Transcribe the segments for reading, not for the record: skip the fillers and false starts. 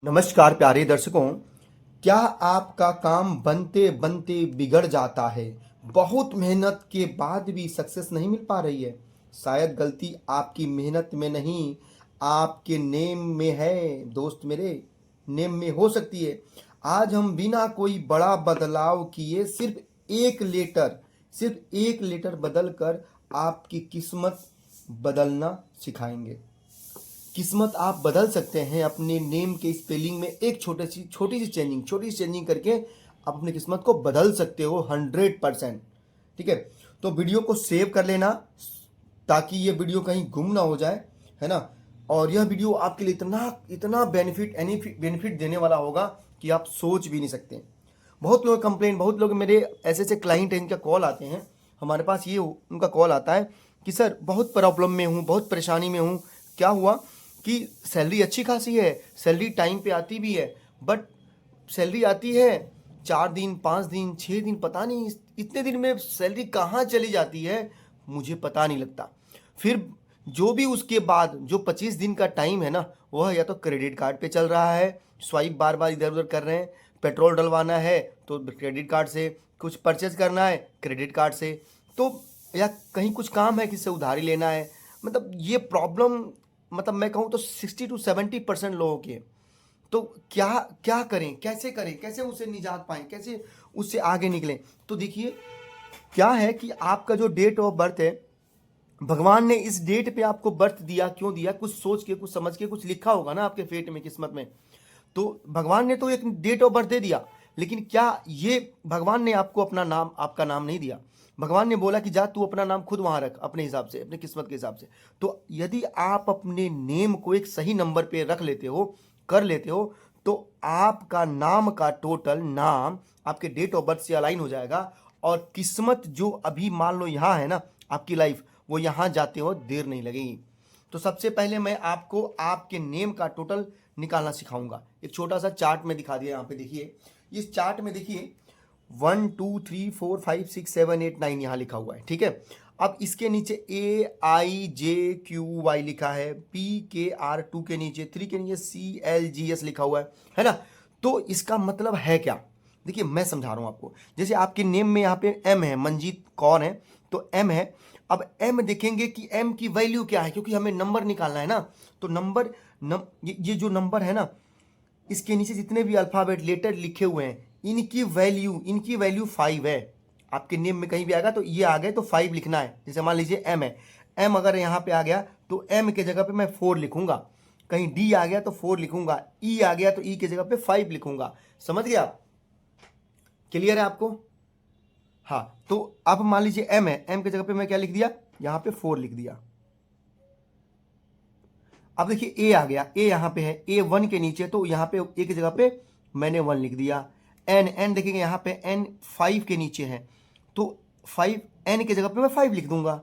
नमस्कार प्यारे दर्शकों। क्या आपका काम बनते बनते बिगड़ जाता है? बहुत मेहनत के बाद भी सक्सेस नहीं मिल पा रही है। शायद गलती आपकी मेहनत में नहीं, आपके नेम में है। दोस्त मेरे, नेम में हो सकती है। आज हम बिना कोई बड़ा बदलाव किए सिर्फ एक लेटर बदल कर आपकी किस्मत बदलना सिखाएंगे। किस्मत आप बदल सकते हैं अपने नेम के स्पेलिंग में एक छोटी सी चेंजिंग करके आप अपनी किस्मत को बदल सकते हो 100%। ठीक है, तो वीडियो को सेव कर लेना ताकि ये वीडियो कहीं गुम ना हो जाए, है ना। और यह वीडियो आपके लिए इतना इतना बेनिफिट देने वाला होगा कि आप सोच भी नहीं सकते। बहुत लोग मेरे ऐसे ऐसे क्लाइंट हैं, इनका कॉल आते हैं हमारे पास। ये उनका कॉल आता है कि सर बहुत प्रॉब्लम में हूँ, बहुत परेशानी में हूँ। क्या हुआ कि सैलरी अच्छी खासी है, सैलरी टाइम पे आती भी है, बट सैलरी आती है 4 दिन 5 दिन 6 दिन, पता नहीं इतने दिन में सैलरी कहाँ चली जाती है, मुझे पता नहीं लगता। फिर जो भी उसके बाद जो 25 दिन का टाइम है ना, वह या तो क्रेडिट कार्ड पे चल रहा है, स्वाइप बार बार इधर उधर कर रहे हैं। पेट्रोल डलवाना है तो क्रेडिट कार्ड से, कुछ परचेज करना है क्रेडिट कार्ड से, तो या कहीं कुछ काम है किससे उधारी लेना है। मतलब ये प्रॉब्लम, मतलब मैं कहूँ तो 60 to 70% लोगों के। तो क्या क्या करें, करें, कैसे उससे निजात पाएं, कैसे उससे आगे निकलें? तो देखिए, क्या है कि आपका जो डेट ऑफ बर्थ है, भगवान ने इस डेट पे आपको बर्थ दिया, क्यों दिया? कुछ सोच के, कुछ समझ के, कुछ लिखा होगा ना आपके फेट में, किस्मत में। तो भगवान ने तो एक डेट ऑफ बर्थ दे दिया, लेकिन क्या ये भगवान ने आपको अपना नाम, आपका नाम नहीं दिया? भगवान ने बोला कि जा तू अपना नाम खुद वहां रख, अपने हिसाब से, अपने किस्मत के हिसाब से। तो यदि आप अपने नेम को एक सही नंबर पे रख लेते हो, कर लेते हो, तो आपका नाम का टोटल नाम आपके डेट ऑफ बर्थ से अलाइन हो जाएगा। और किस्मत जो अभी मान लो यहाँ है ना, आपकी लाइफ, वो यहाँ जाते हो देर नहीं लगेगी। तो सबसे पहले मैं आपको आपके नेम का टोटल निकालना सिखाऊंगा। एक छोटा सा चार्ट में दिखा दिया, यहाँ पे देखिए। इस चार्ट में देखिए 1 2 3 4 5 6 7 8 9 यहाँ लिखा हुआ है, ठीक है। अब इसके नीचे AIJQY लिखा है, PKR2 के नीचे, 3 के नीचे CLGS लिखा हुआ है ना। तो इसका मतलब है क्या? देखिए मैं समझा रहा हूँ आपको। जैसे आपके नेम में यहाँ पे M है, मंजीत कौर है, तो M है। अब M देखेंगे कि M की वैल्यू क्या है, क्योंकि हमें नंबर निकालना है ना। तो ये जो नंबर है ना, इसके नीचे जितने भी अल्फाबेट लेटर लिखे हुए हैं, इनकी वैल्यू 5 है। आपके नेम में कहीं भी आएगा तो ये आ गए तो 5 लिखना है। जैसे मान लीजिए M है, M अगर यहाँ पे आ गया तो M के जगह पे मैं 4 लिखूंगा। कहीं D आ गया तो 4 लिखूंगा, E आ गया तो E के जगह पे 5 लिखूंगा। समझ गया आप? क्लियर है आपको? हाँ, तो अब मान लीजिए M है, M के जगह पे मैं क्या लिख दिया, यहाँ पे 4 लिख दिया। अब देखिए ए आ गया, ए यहाँ पे है, ए 1 के नीचे, तो यहाँ पे ए की जगह पे मैंने 1 लिख दिया। एन देखेंगे यहाँ पे एन 5 के नीचे है, तो 5 एन की जगह पे मैं 5 लिख दूंगा।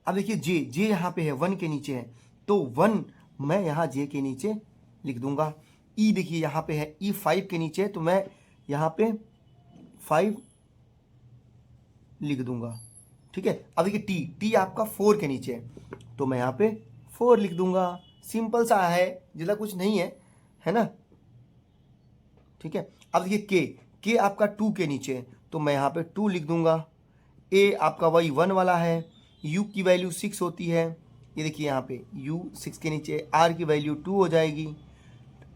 अब देखिए जे, जे यहाँ पे है 1 के नीचे है, तो 1 मैं यहाँ जे के नीचे लिख दूंगा। ई देखिए यहाँ पे है, ई 5 के नीचे, तो मैं यहाँ पे 5 लिख दूंगा, ठीक है। अब देखिए टी, टी आपका 4 के नीचे है, तो मैं यहाँ पे 4 लिख दूंगा। सिंपल सा है, ज़्यादा कुछ नहीं है ना, ठीक है। अब देखिए के, के आपका 2 के नीचे है, तो मैं यहाँ पे 2 लिख दूंगा। ए आपका वही 1 वाला है, यू की वैल्यू 6 होती है, ये देखिए यहाँ पे यू 6 के नीचे, आर की वैल्यू 2 हो जाएगी,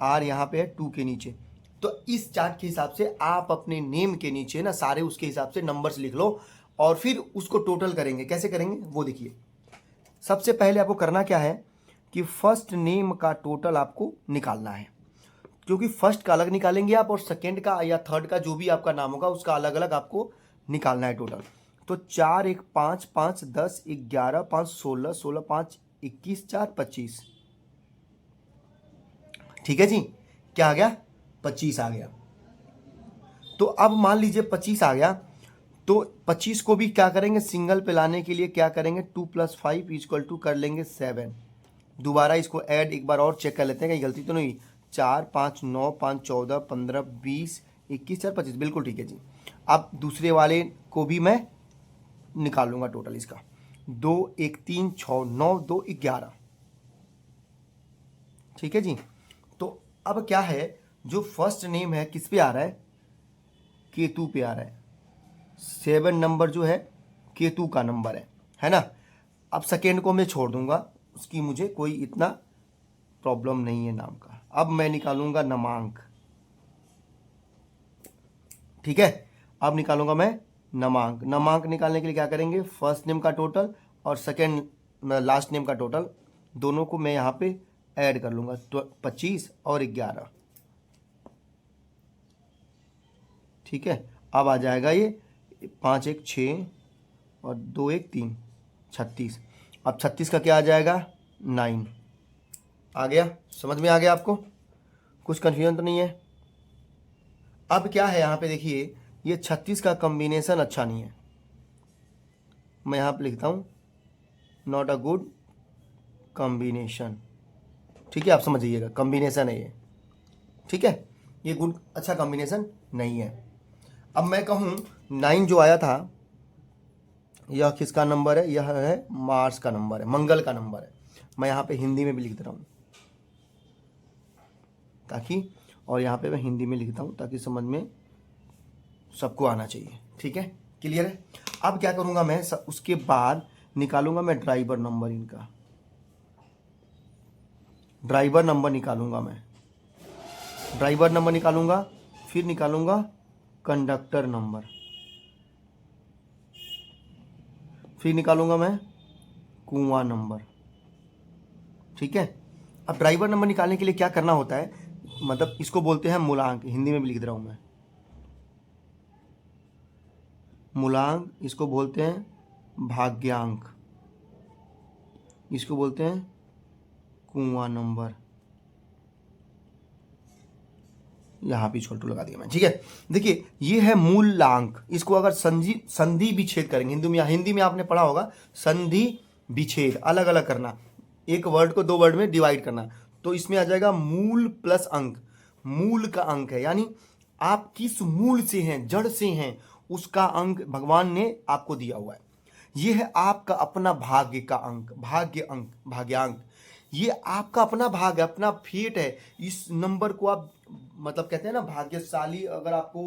आर यहाँ पे है 2 के नीचे। तो इस चार्ट के हिसाब से आप अपने नेम के नीचे ना सारे उसके हिसाब से नंबर्स लिख लो, और फिर उसको टोटल करेंगे। कैसे करेंगे वो देखिए। सबसे पहले आपको करना क्या है कि फर्स्ट नेम का टोटल आपको निकालना है, क्योंकि फर्स्ट का अलग निकालेंगे आप, और सेकेंड का या थर्ड का जो भी आपका नाम होगा उसका अलग अलग आपको निकालना है टोटल। तो 4 1 5 5 10 11 5 16 16 5 21 4 25, ठीक है जी। क्या आ गया? 25 आ गया। तो अब मान लीजिए 25 आ गया, तो 25 को भी क्या करेंगे, सिंगल पे लाने के लिए क्या करेंगे, 2 + 5 = कर लेंगे 7। दोबारा इसको ऐड एक बार और चेक कर लेते हैं कहीं गलती तो नहीं। 4 5 9 5 14 15 20 21 4 25, बिल्कुल ठीक है जी। अब दूसरे वाले को भी मैं निकाल लूंगा टोटल इसका। 2 1 3 6 9 2 11, ठीक है जी। अब क्या है, जो फर्स्ट नेम है किस पे आ रहा है, केतु पे आ रहा है। 7 नंबर जो है केतु का नंबर है ना। अब सेकेंड को मैं छोड़ दूंगा, उसकी मुझे कोई इतना प्रॉब्लम नहीं है नाम का। अब मैं निकालूंगा नमांक, ठीक है। अब निकालूंगा मैं नमांक। नमांक निकालने के लिए क्या करेंगे, फर्स्ट नेम का टोटल और सेकेंड लास्ट नेम का टोटल दोनों को मैं यहाँ पे ऐड कर लूंगा, तो 25 और 11, ठीक है। अब आ जाएगा ये 5 1 6 और 2 1 3, 36। अब 36 का क्या आ जाएगा, 9। आ गया, समझ में आ गया आपको, कुछ कन्फ्यूजन तो नहीं है। अब क्या है यहाँ पे देखिए, ये 36 का कॉम्बिनेशन अच्छा नहीं है। मैं यहाँ पे लिखता हूँ नॉट अ गुड कॉम्बिनेशन, ठीक है। आप समझ जाइएगा, कॉम्बिनेशन है ये, ठीक है। ये गुड अच्छा कॉम्बिनेशन नहीं है। अब मैं कहूँ 9 जो आया था, यह किसका नंबर है, यह है मार्स का नंबर है, मंगल का नंबर है। मैं यहाँ पे हिंदी में भी लिख रहा हूँ ताकि, और यहाँ पे मैं हिंदी में लिखता हूँ ताकि समझ में सबको आना चाहिए, ठीक है। क्लियर है। अब क्या करूँगा मैं, उसके बाद निकालूंगा मैं ड्राइवर नंबर, इनका ड्राइवर नंबर निकालूंगा मैं, ड्राइवर नंबर निकालूंगा, फिर निकालूंगा कंडक्टर नंबर, फिर निकालूंगा मैं कुआं नंबर, ठीक है। अब ड्राइवर नंबर निकालने के लिए क्या करना होता है, मतलब इसको बोलते हैं मूलांक, हिंदी में भी लिख रहा हूं मैं, मूलांक। इसको बोलते हैं भाग्यांक, इसको बोलते हैं कुआं नंबर। यहाँ भी छोटू लगा दिया मैं, ठीक है। देखिए ये है मूलांक, इसको अगर संधि विच्छेद करेंगे, हिंदी में आपने पढ़ा होगा, संधि विच्छेद अलग अलग करना, एक वर्ड को 2 वर्ड में डिवाइड करना, तो इसमें आ जाएगा मूल प्लस अंक। मूल का अंक है, यानी आप किस मूल से हैं, जड़ से हैं, उसका अंक भगवान ने आपको दिया हुआ है। यह है आपका अपना भाग्य का अंक, भाग्य अंक, भाग्यांक। ये आपका अपना भाग है, अपना फेट है। इस नंबर को आप मतलब कहते हैं ना, भाग्यशाली अगर आपको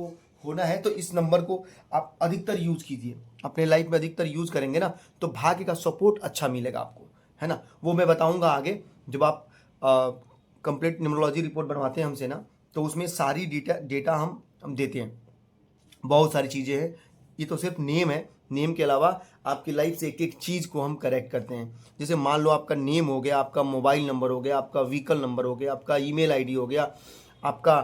होना है तो इस नंबर को आप अधिकतर यूज कीजिए, अपने लाइफ में अधिकतर यूज करेंगे ना, तो भाग्य का सपोर्ट अच्छा मिलेगा आपको, है ना। वो मैं बताऊंगा आगे, जब आप कंप्लीट न्यूमरोलॉजी रिपोर्ट बनवाते हैं हमसे ना, तो उसमें सारी डेटा हम देते हैं, बहुत सारी चीज़ें हैं। ये तो सिर्फ नेम है, नेम के अलावा आपकी लाइफ से एक एक चीज़ को हम करेक्ट करते हैं। जैसे मान लो आपका नेम हो गया, आपका मोबाइल नंबर हो गया, आपका व्हीकल नंबर हो गया, आपका ईमेल आईडी हो गया, आपका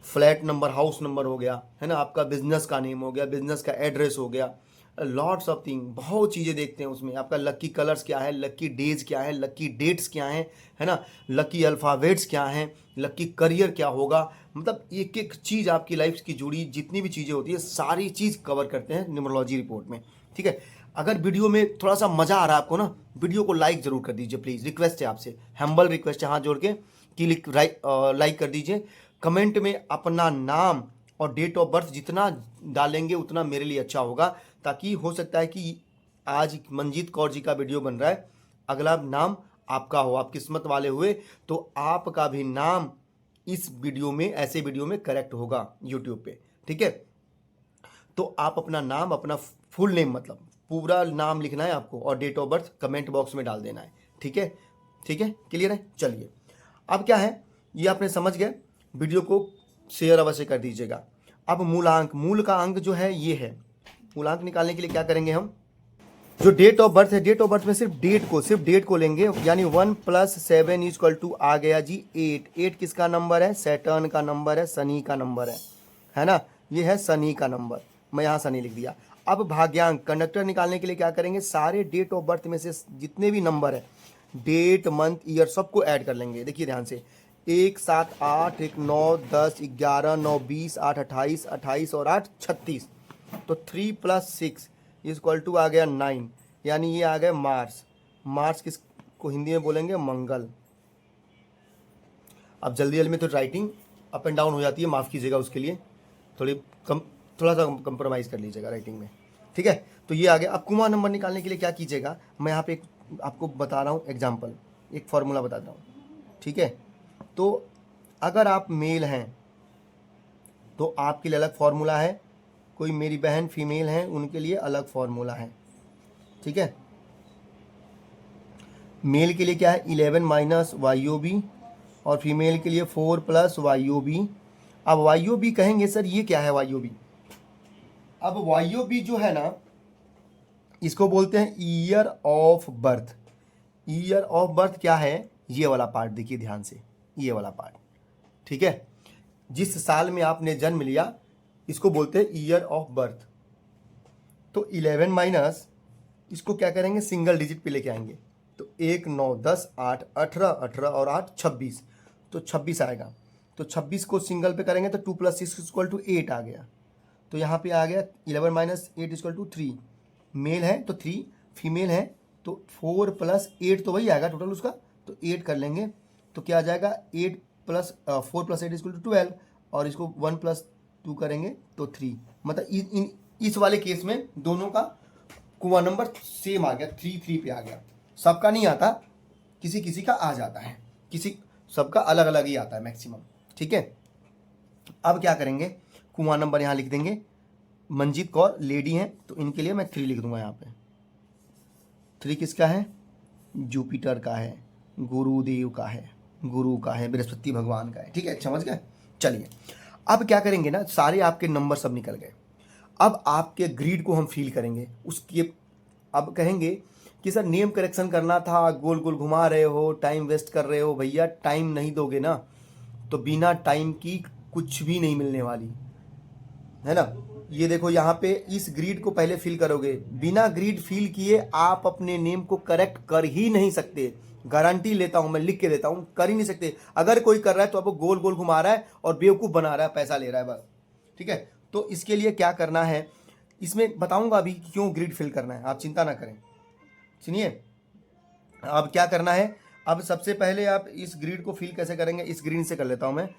फ्लैट नंबर, हाउस नंबर हो गया, है ना, आपका बिजनेस का नेम हो गया, बिजनेस का एड्रेस हो गया, लॉट्स ऑफ थिंग, बहुत चीज़ें देखते हैं उसमें। आपका लक्की कलर्स क्या है, लक्की डेज क्या है, लक्की डेट्स क्या हैं, है ना, लक्की अल्फ़ाबेट्स क्या हैं, लक्की करियर क्या होगा, मतलब एक एक चीज़ आपकी लाइफ की जुड़ी जितनी भी चीज़ें होती है, सारी चीज़ कवर करते हैं न्यूमरोलॉजी रिपोर्ट में, ठीक है। अगर वीडियो में थोड़ा सा मज़ा आ रहा है आपको ना, वीडियो को लाइक ज़रूर कर दीजिए प्लीज़, रिक्वेस्ट है आपसे, हम्बल रिक्वेस्ट है, हाथ जोड़ के कि लाइक कर दीजिए। कमेंट में अपना नाम और डेट ऑफ बर्थ जितना डालेंगे उतना मेरे लिए अच्छा होगा, ताकि हो सकता है कि आज मंजीत कौर जी का वीडियो बन रहा है, अगला नाम आपका हो, आप किस्मत वाले हुए तो आपका भी नाम इस वीडियो में, ऐसे वीडियो में करेक्ट होगा यूट्यूब पे, ठीक है। तो आप अपना नाम, अपना फुल नेम, मतलब पूरा नाम लिखना है आपको, और date of birth comment box में डाल देना है, ठीक है, ठीक है, क्लियर है। चलिए अब क्या है, ये आपने समझ गए, वीडियो को शेयर अवश्य कर दीजिएगा। अब मूलांक, मूल का अंक जो है ये है। मूलांक निकालने के लिए क्या करेंगे हम, जो डेट ऑफ बर्थ है, डेट ऑफ बर्थ में सिर्फ डेट को लेंगे, यानी 1 + 7 = आ गया जी 8। 8 किसका नंबर है, सैटर्न का नंबर है, शनि का नंबर है ना, ये है शनि का नंबर, मैं यहाँ शनि लिख दिया। अब भाग्यांक, कंडक्टर निकालने के लिए क्या करेंगे, सारे डेट ऑफ बर्थ में से जितने भी नंबर है, डेट, मंथ, ईयर, सबको ऐड कर लेंगे। देखिए ध्यान से, 1 7 8 1 9 10 11 9 20 8 28 28 और 8 36, तो 3 + 6 = आ गया 9, यानी ये आ गया मार्स। मार्स किसको हिंदी में बोलेंगे, मंगल। अब जल्दी जल्दी में तो राइटिंग अप एंड डाउन हो जाती है, माफ़ कीजिएगा उसके लिए, थोड़ा सा कंप्रोमाइज़ कर लीजिएगा राइटिंग में, ठीक है। तो ये आ गया। अब कुआं नंबर निकालने के लिए क्या कीजिएगा, मैं यहाँ पे आपको बता रहा हूँ एग्जाम्पल, एक फॉर्मूला बताता हूँ, ठीक है। तो अगर आप मेल हैं तो आपके लिए अलग फार्मूला है, कोई मेरी बहन फीमेल हैं उनके लिए अलग फार्मूला है, ठीक है। मेल के लिए क्या है 11 माइनस YOB और फीमेल के लिए 4 प्लस YOB। अब YOB कहेंगे सर ये क्या है YOB? अब YOB जो है ना इसको बोलते हैं year of birth. Year of birth क्या है? ये वाला पार्ट देखिए ध्यान से, ये वाला पार्ट, ठीक है। जिस साल में आपने जन्म लिया इसको बोलते हैं ईयर ऑफ बर्थ। तो 11 माइनस इसको क्या करेंगे सिंगल डिजिट पे लेके आएंगे, तो 1 9 10 8 18 18 और 8 26, तो 26 आएगा। तो 26 को सिंगल पे करेंगे तो 2 + 6 = 8 आ गया। तो यहाँ पे आ गया 11 माइनस 8 = 3। मेल है तो 3, फीमेल है तो 4 + 8 तो वही आएगा टोटल उसका, तो 8 कर लेंगे तो क्या आ जाएगा 4 + 8 = 12 और इसको 1 + 2 करेंगे तो 3। मतलब इस वाले केस में दोनों का कुआं नंबर सेम आ गया, 3 पे आ गया। सबका नहीं आता, किसी किसी का आ जाता है, किसी सबका अलग अलग ही आता है मैक्सिमम, ठीक है। अब क्या करेंगे कुआं नंबर यहाँ लिख देंगे। मंजीत कौर लेडी हैं तो इनके लिए मैं 3 लिख दूंगा यहाँ पे। 3 किसका है? जुपिटर का है, गुरुदेव का है, गुरु का है, बृहस्पति भगवान का है, ठीक है, समझ गए। चलिए अब क्या करेंगे ना, सारे आपके नंबर सब निकल गए। अब आपके ग्रिड को हम फील करेंगे उसके। अब कहेंगे कि सर नेम करेक्शन करना था, गोल गोल घुमा रहे हो, टाइम वेस्ट कर रहे हो। भैया टाइम नहीं दोगे ना तो बिना टाइम की कुछ भी नहीं मिलने वाली है ना। ये देखो यहाँ पे इस ग्रिड को पहले फिल करोगे, बिना ग्रिड फिल किए आप अपने नेम को करेक्ट कर ही नहीं सकते। गारंटी लेता हूं, मैं लिख के देता हूं, कर ही नहीं सकते। अगर कोई कर रहा है तो आपको गोल गोल घुमा रहा है और बेवकूफ़ बना रहा है, पैसा ले रहा है बस, ठीक है। तो इसके लिए क्या करना है इसमें बताऊंगा अभी क्यों ग्रिड फिल करना है, आप चिंता ना करें। सुनिए अब क्या करना है। अब सबसे पहले आप इस ग्रिड को फिल कैसे करेंगे, इस ग्रिड से कर लेता हूं मैं।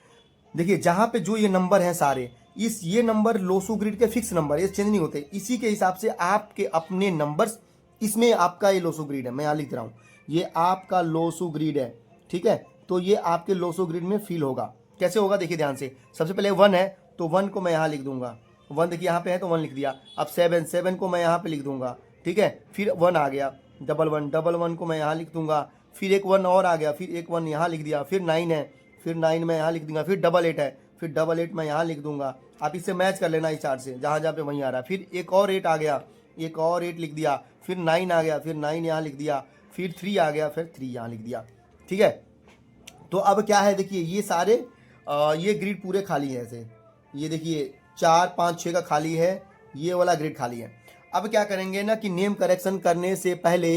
देखिए जहां पे जो ये नंबर हैं सारे, ये नंबर लोसू ग्रिड के फिक्स नंबर, ये चेंज नहीं होते। इसी के हिसाब से आपके अपने नंबर्स, इसमें आपका ये लोसू ग्रिड है, मैं यहाँ लिख रहा हूँ, ये आपका लोसू ग्रिड है, ठीक है। तो ये आपके लोसू ग्रिड में फिल होगा। कैसे होगा देखिए ध्यान से। सबसे पहले 1 है तो 1 को मैं यहाँ लिख दूंगा, 1 देखिए यहाँ पे है तो 1 लिख दिया। अब 7 को मैं यहाँ पे लिख दूंगा, ठीक है। फिर 1 आ गया, 1 को मैं यहाँ लिख दूंगा। फिर एक 1 और आ गया, फिर एक 1 यहाँ लिख दिया। फिर 9 है, फिर 9 मैं यहाँ लिख दूंगा। फिर 88 है, फिर 88 मैं यहाँ लिख दूंगा। आप इससे मैच कर लेना इस चार्ट से, जहाँ जहाँ पे वहीं आ रहा है। फिर एक और 8 आ गया, एक और 8 लिख दिया। फिर 9 आ गया, फिर 9 यहाँ लिख दिया। फिर 3 आ गया, फिर 3 यहाँ लिख दिया, ठीक है। तो अब क्या है देखिए ये सारे ये ग्रिड पूरे खाली है ऐसे। ये देखिए 4 5 6 का खाली है, ये वाला ग्रिड खाली है। अब क्या करेंगे ना कि नेम करेक्शन करने से पहले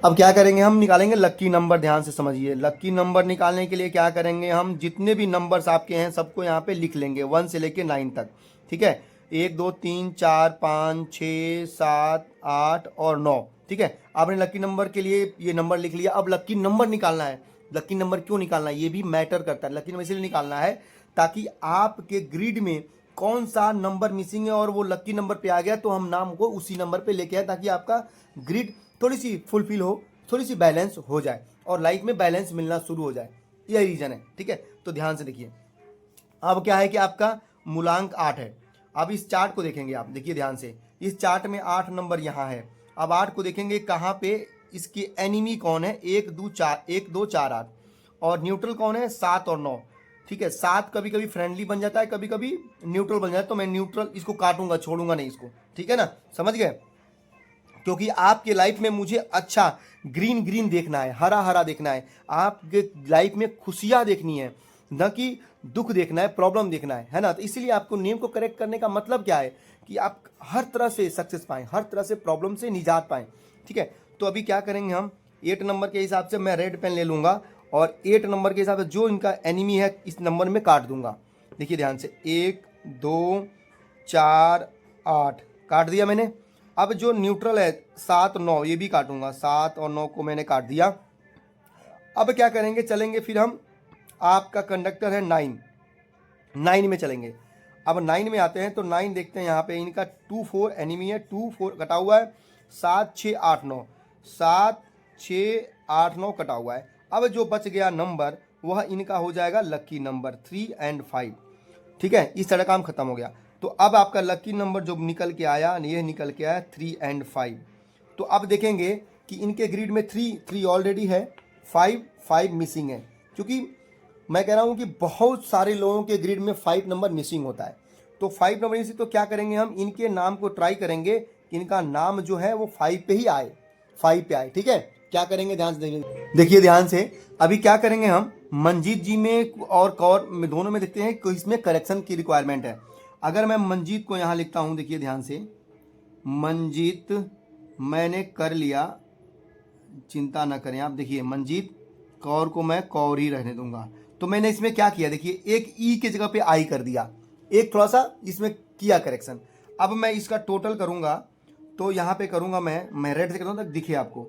अब क्या करेंगे, हम निकालेंगे लक्की नंबर। ध्यान से समझिए, लक्की नंबर निकालने के लिए क्या करेंगे, हम जितने भी नंबर्स आपके हैं सबको यहाँ पे लिख लेंगे 1 से लेके 9 तक, ठीक है। 1 2 3 4 5 6 7 8 और 9, ठीक है। आपने लक्की नंबर के लिए ये नंबर लिख लिया। अब लक्की नंबर निकालना है। लक्की नंबर क्यों निकालना है ये भी मैटर करता है। लक्की नंबर इसलिए निकालना है ताकि आपके ग्रिड में कौन सा नंबर मिसिंग है और वो लक्की नंबर पे आ गया तो हम नाम को उसी नंबर पे लेके आए, ताकि आपका ग्रिड थोड़ी सी फुलफिल हो, थोड़ी सी बैलेंस हो जाए और लाइफ में बैलेंस मिलना शुरू हो जाए। यही रीजन है, ठीक है। तो ध्यान से देखिए अब क्या है कि आपका मूलांक 8 है। अब इस चार्ट को देखेंगे आप, देखिए ध्यान से, इस चार्ट में 8 नंबर यहाँ है। अब 8 को देखेंगे कहाँ पे, इसके एनिमी कौन है, 1 2 4 8 और न्यूट्रल कौन है 7 और 9, ठीक है। 7 कभी कभी फ्रेंडली बन जाता है, कभी कभी न्यूट्रल बन जाता है, तो मैं न्यूट्रल इसको काटूंगा, छोड़ूंगा नहीं इसको, ठीक है ना, समझ गए। क्योंकि आपके लाइफ में मुझे अच्छा ग्रीन ग्रीन देखना है, हरा हरा देखना है, आपके लाइफ में खुशियां देखनी है, न कि दुख देखना है, प्रॉब्लम देखना है ना। तो इसलिए आपको नेम को करेक्ट करने का मतलब क्या है कि आप हर तरह से सक्सेस पाएं, हर तरह से प्रॉब्लम से निजात पाएं, ठीक है। तो अभी क्या करेंगे हम, 8 नंबर के हिसाब से मैं रेड पेन ले लूंगा और 8 नंबर के हिसाब से जो इनका एनिमी है इस नंबर में काट दूंगा। देखिए ध्यान से, 1 2 4 8 काट दिया मैंने। अब जो न्यूट्रल है 7 9 ये भी काटूंगा, 7 और 9 को मैंने काट दिया। अब क्या करेंगे, चलेंगे फिर हम, आपका कंडक्टर है 9 में चलेंगे। अब 9 में आते हैं तो 9 देखते हैं यहाँ पे इनका 2 4 एनिमी है, 2 4 कटा हुआ है, 7 6 8 9 कटा हुआ है। अब जो बच गया नंबर वह इनका हो जाएगा लकी नंबर 3 और 5। ठीक है, इस तरह काम खत्म हो गया। तो अब आपका लकी नंबर जो निकल के आया, ये निकल के आया 3 और 5। तो अब देखेंगे कि इनके ग्रिड में 3 ऑलरेडी है, 5 मिसिंग है, क्योंकि मैं कह रहा हूँ कि बहुत सारे लोगों के ग्रिड में 5 नंबर मिसिंग होता है। तो 5 नंबर मिसिंग, तो क्या करेंगे हम, इनके नाम को ट्राई करेंगे कि इनका नाम जो है वो 5 पे ही आए, 5 पे आए। ठीक है, क्या करेंगे ध्यान से देखिए ध्यान से। अभी क्या करेंगे हम, मंजीत जी में और कौर में, दोनों में देखते हैं कि इसमें करेक्शन की रिक्वायरमेंट है। अगर मैं मंजीत को यहाँ लिखता हूँ, देखिए ध्यान से, मंजीत मैंने कर लिया, चिंता न करें आप। देखिए मंजीत, कौर को मैं कौर ही रहने दूंगा। तो मैंने इसमें क्या किया, देखिए एक ई के जगह पे आई कर दिया, एक थोड़ा सा इसमें किया करेक्शन। अब मैं इसका टोटल करूंगा, तो यहाँ पे करूंगा मैं रेड से करूँगा, दिखिए आपको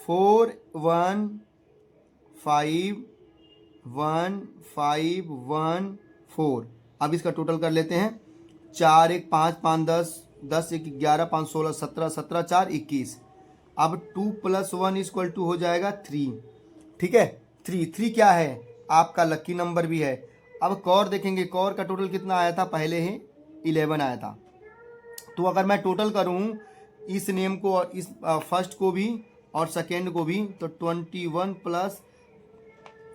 4 1 5 1 5 1 4। अब इसका टोटल कर लेते हैं, 4 1 5 5 10 10 1 11 5 16 17 17 4 21। अब 2 + 1 = हो जाएगा 3। ठीक है, 3 क्या है, आपका लकी नंबर भी है। अब कौर देखेंगे, कौर का टोटल कितना आया था, पहले ही 11 आया था। तो अगर मैं टोटल करूं इस नेम को और इस फर्स्ट को भी और सेकेंड को भी, तो 21 +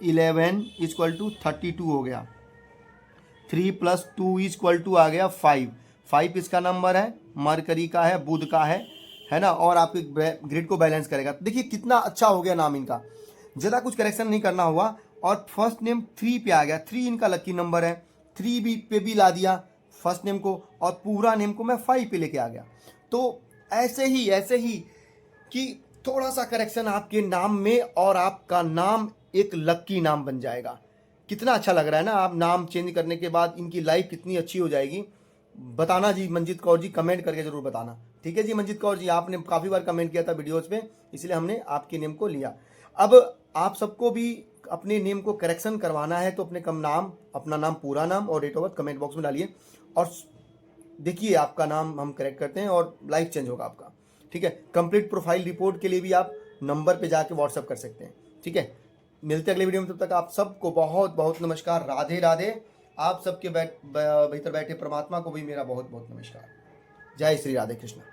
11 = 32 हो गया। 3 + 2 = आ गया 5 इसका नंबर है, मरकरी का है, बुध का है ना, और आपके ग्रिड को बैलेंस करेगा। देखिए कितना अच्छा हो गया नाम इनका, ज़्यादा कुछ करेक्शन नहीं करना हुआ। और फर्स्ट नेम 3 पे आ गया, 3 इनका लकी नंबर है, 3 पे भी ला दिया फर्स्ट नेम को, और पूरा नेम को मैं 5 पे लेके आ गया। तो ऐसे ही कि थोड़ा सा करेक्शन आपके नाम में और आपका नाम एक लकी नाम बन जाएगा। कितना अच्छा लग रहा है ना, आप नाम चेंज करने के बाद इनकी लाइफ कितनी अच्छी हो जाएगी। बताना जी मंजीत कौर जी, कमेंट करके जरूर बताना। ठीक है जी मंजीत कौर जी, आपने काफ़ी बार कमेंट किया था वीडियोज़ पे, इसलिए हमने आपके नेम को लिया। अब आप सबको भी अपने नेम को करेक्शन करवाना है, तो अपना नाम, पूरा नाम और date of birth comment box में डालिए, और देखिए आपका नाम हम करेक्ट करते हैं और लाइफ चेंज होगा आपका। ठीक है, कंप्लीट प्रोफाइल रिपोर्ट के लिए भी आप नंबर पे जाके व्हाट्सअप कर सकते हैं। ठीक है, मिलते हैं अगले वीडियो में, तब तक आप सबको बहुत बहुत नमस्कार, राधे राधे। आप सबके भीतर बैठे परमात्मा को भी मेरा बहुत बहुत नमस्कार। जय श्री राधे कृष्ण।